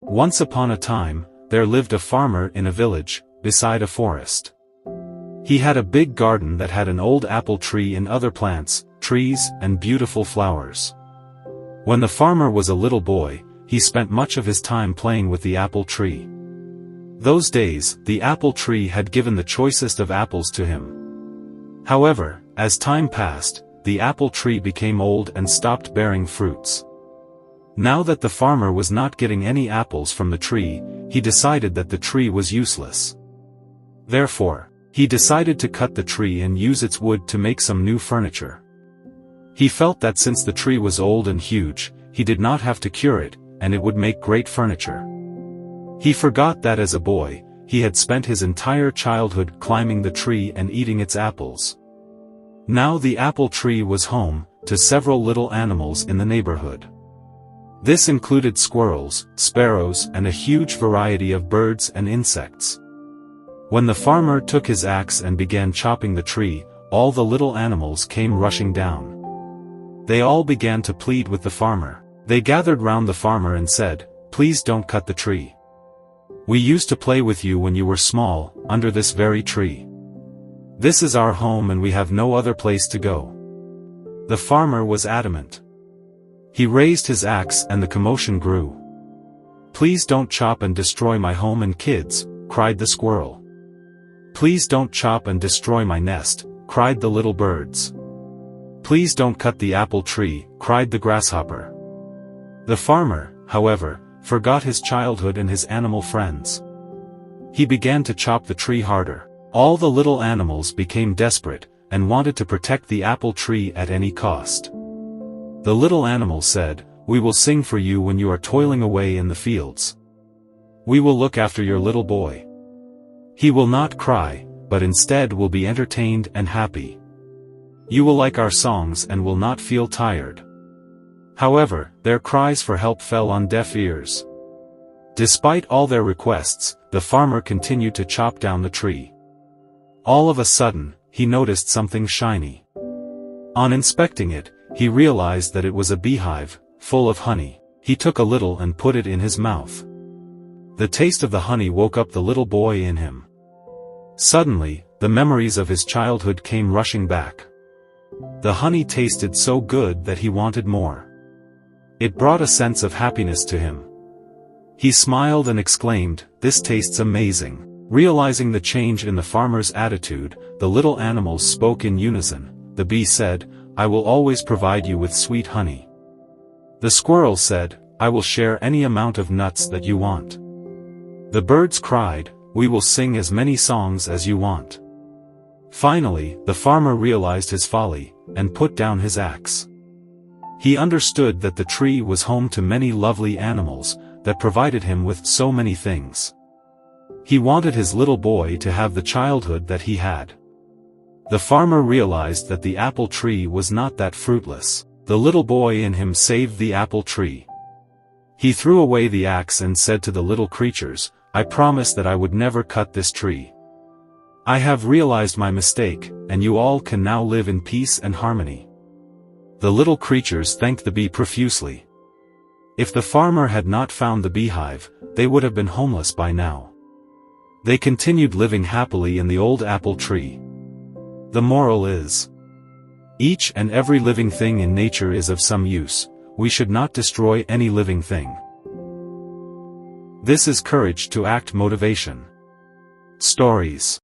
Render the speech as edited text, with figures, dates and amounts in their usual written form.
Once upon a time, there lived a farmer in a village, beside a forest. He had a big garden that had an old apple tree and other plants, trees, and beautiful flowers. When the farmer was a little boy, he spent much of his time playing with the apple tree. Those days, the apple tree had given the choicest of apples to him. However, as time passed, the apple tree became old and stopped bearing fruits. Now that the farmer was not getting any apples from the tree, he decided that the tree was useless. Therefore, he decided to cut the tree and use its wood to make some new furniture. He felt that since the tree was old and huge, he did not have to cure it, and it would make great furniture. He forgot that as a boy, he had spent his entire childhood climbing the tree and eating its apples. Now the apple tree was home to several little animals in the neighborhood. This included squirrels, sparrows, and a huge variety of birds and insects. When the farmer took his axe and began chopping the tree, all the little animals came rushing down. They all began to plead with the farmer. They gathered round the farmer and said, "Please don't cut the tree. We used to play with you when you were small, under this very tree. This is our home and we have no other place to go." The farmer was adamant. He raised his axe and the commotion grew. "Please don't chop and destroy my home and kids," cried the squirrel. "Please don't chop and destroy my nest," cried the little birds. "Please don't cut the apple tree," cried the grasshopper. The farmer, however, forgot his childhood and his animal friends. He began to chop the tree harder. All the little animals became desperate, and wanted to protect the apple tree at any cost. The little animals said, "We will sing for you when you are toiling away in the fields. We will look after your little boy. He will not cry, but instead will be entertained and happy. You will like our songs and will not feel tired." However, their cries for help fell on deaf ears. Despite all their requests, the farmer continued to chop down the tree. All of a sudden, he noticed something shiny. On inspecting it, he realized that it was a beehive, full of honey. He took a little and put it in his mouth. The taste of the honey woke up the little boy in him. Suddenly, the memories of his childhood came rushing back. The honey tasted so good that he wanted more. It brought a sense of happiness to him. He smiled and exclaimed, "This tastes amazing." Realizing the change in the farmer's attitude, the little animals spoke in unison. The bee said, "I will always provide you with sweet honey." The squirrel said, "I will share any amount of nuts that you want." The birds cried, "We will sing as many songs as you want." Finally, the farmer realized his folly, and put down his axe. He understood that the tree was home to many lovely animals, that provided him with so many things. He wanted his little boy to have the childhood that he had. The farmer realized that the apple tree was not that fruitless. The little boy in him saved the apple tree. He threw away the axe and said to the little creatures, "I promised that I would never cut this tree. I have realized my mistake, and you all can now live in peace and harmony." The little creatures thanked the bee profusely. If the farmer had not found the beehive, they would have been homeless by now. They continued living happily in the old apple tree. The moral is: each and every living thing in nature is of some use. We should not destroy any living thing. This is Courage to Act Motivation Stories.